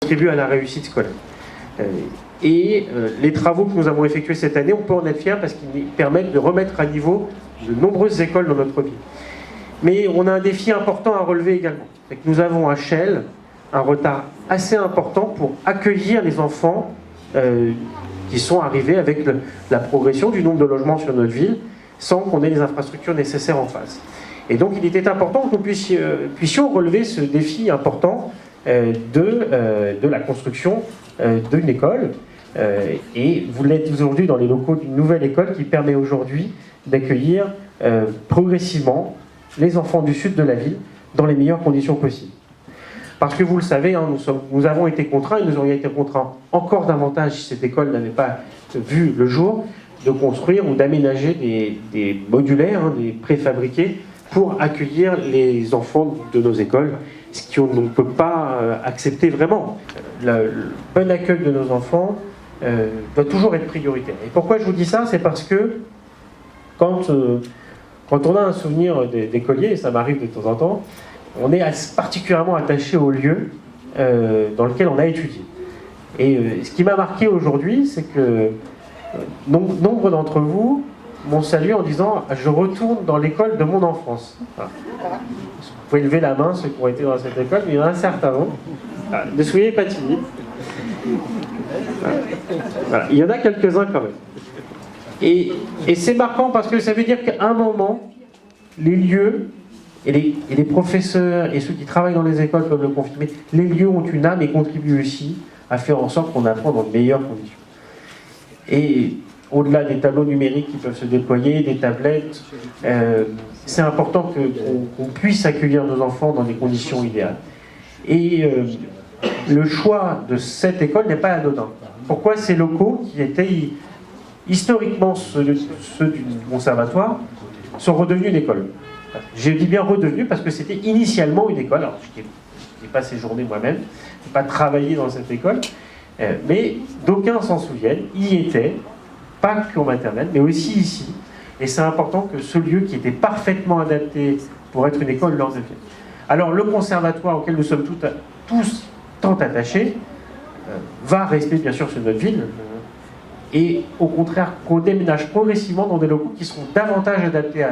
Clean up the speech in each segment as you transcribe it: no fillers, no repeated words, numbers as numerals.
contribuent à la réussite scolaire. Les travaux que nous avons effectués cette année, on peut en être fiers parce qu'ils permettent de remettre à niveau de nombreuses écoles dans notre ville. Mais on a un défi important à relever également. C'est que nous avons à Chelles un retard assez important pour accueillir les enfants qui sont arrivés avec la progression du nombre de logements sur notre ville sans qu'on ait les infrastructures nécessaires en face. Et donc il était important que nous puissions relever ce défi important de la construction d'une école. Et vous l'êtes aujourd'hui dans les locaux d'une nouvelle école qui permet aujourd'hui d'accueillir progressivement les enfants du sud de la ville dans les meilleures conditions possibles. Parce que vous le savez, hein, nous avons été contraints, et nous aurions été contraints encore davantage si cette école n'avait pas vu le jour, de construire ou d'aménager des modulaires, hein, des préfabriqués, pour accueillir les enfants de nos écoles, ce qu'on ne peut pas accepter vraiment. Le bon accueil de nos enfants doit toujours être prioritaire. Et pourquoi je vous dis ça? C'est parce que quand on a un souvenir d'écolier, et ça m'arrive de temps en temps, on est particulièrement attaché au lieu dans lequel on a étudié. Et ce qui m'a marqué aujourd'hui, c'est que nombre d'entre vous m'ont salué en disant « Je retourne dans l'école de mon enfance ». Voilà. Vous pouvez lever la main, ceux qui ont été dans cette école, mais il y en a un certain nombre. Voilà. Ne soyez pas timides. Voilà. Il y en a quelques-uns quand même. Et c'est marquant parce que ça veut dire qu'à un moment, les lieux et les professeurs et ceux qui travaillent dans les écoles peuvent le confirmer, les lieux ont une âme et contribuent aussi à faire en sorte qu'on apprend dans de meilleures conditions. Et au-delà des tableaux numériques qui peuvent se déployer, des tablettes, c'est important qu'on puisse accueillir nos enfants dans des conditions idéales. Et le choix de cette école n'est pas anodin. Pourquoi ces locaux, qui étaient historiquement ceux du conservatoire, sont redevenus une école? Je dis bien redevenus parce que c'était initialement une école. Alors, je n'ai pas séjourné moi-même, je n'ai pas travaillé dans cette école, mais d'aucuns s'en souviennent, y étaient, pas qu'en maternelle, mais aussi ici. Et c'est important que ce lieu qui était parfaitement adapté pour être une école leur devienne. Alors, le conservatoire auquel nous sommes tous tant attachés va rester bien sûr sur notre ville, et au contraire qu'on déménage progressivement dans des locaux qui seront davantage adaptés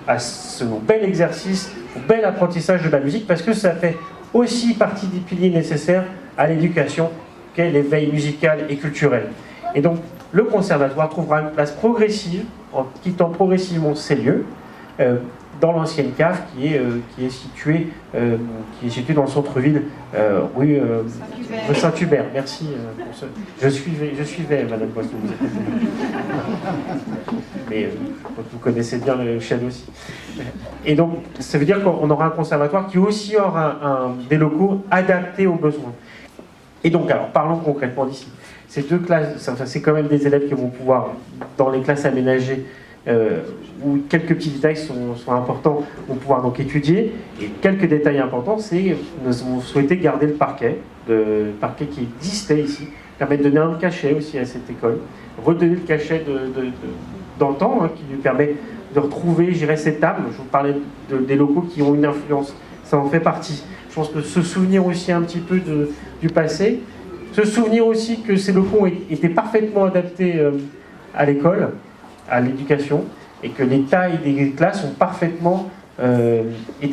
à ce bel exercice, au bel apprentissage de la musique, parce que ça fait aussi partie des piliers nécessaires à l'éducation qu'est l'éveil musical et culturel. Et donc le conservatoire trouvera une place progressive, en quittant progressivement ces lieux, dans l'ancienne cave qui est située dans le centre-ville, rue Saint-Hubert. Merci pour ce... Je suivais Madame Poisson. Mais vous connaissez bien le chêne aussi. Et donc, ça veut dire qu'on aura un conservatoire qui aussi aura des locaux adaptés aux besoins. Et donc, alors, parlons concrètement d'ici. Ces deux classes, c'est quand même des élèves qui vont pouvoir, dans les classes aménagées, où quelques petits détails sont importants, vont pouvoir donc étudier. Et quelques détails importants, c'est nous avons souhaité garder le parquet qui existait ici, permettre de donner un cachet aussi à cette école, redonner le cachet d'antan, qui lui permet de retrouver, je dirais, cette âme. Je vous parlais des locaux qui ont une influence, ça en fait partie. Je pense que se souvenir aussi un petit peu du passé, se souvenir aussi que ces locaux étaient parfaitement adaptés à l'école, à l'éducation, et que les tailles des classes étaient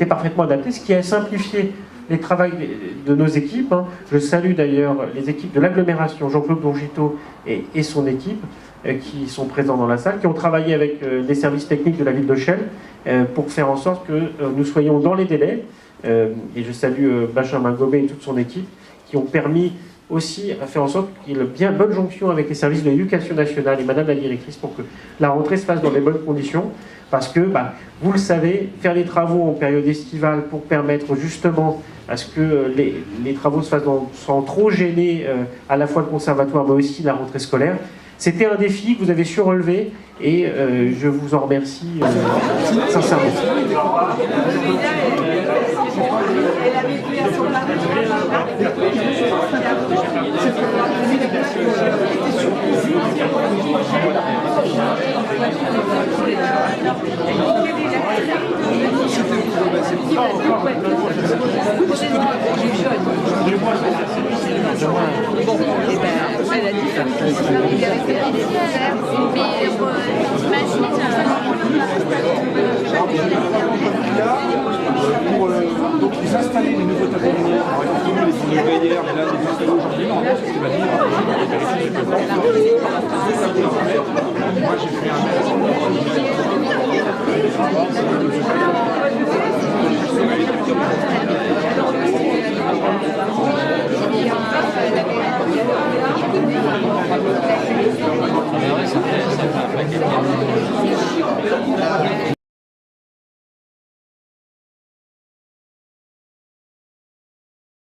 parfaitement adaptées, ce qui a simplifié les travaux de nos équipes. Je salue d'ailleurs les équipes de l'agglomération, Jean-Claude Bourgito et son équipe, qui sont présents dans la salle, qui ont travaillé avec les services techniques de la ville de Chelles pour faire en sorte que nous soyons dans les délais. Et je salue Benjamin Gobet et toute son équipe, qui ont permis aussi à faire en sorte qu'il y ait une bien bonne jonction avec les services de l'éducation nationale et Madame la directrice pour que la rentrée se fasse dans les bonnes conditions. Parce que, vous le savez, faire les travaux en période estivale pour permettre justement à ce que les travaux se fassent sans trop gêner à la fois le conservatoire mais aussi la rentrée scolaire, c'était un défi que vous avez su relever et je vous en remercie sincèrement. Donc ils installaient les nouveaux tableaux de lumière. Alors effectivement, ils sont livrés hier, mais là, ils sont installés aujourd'hui. Normalement, c'est ce qu'il va dire. Moi, j'ai fait un mail.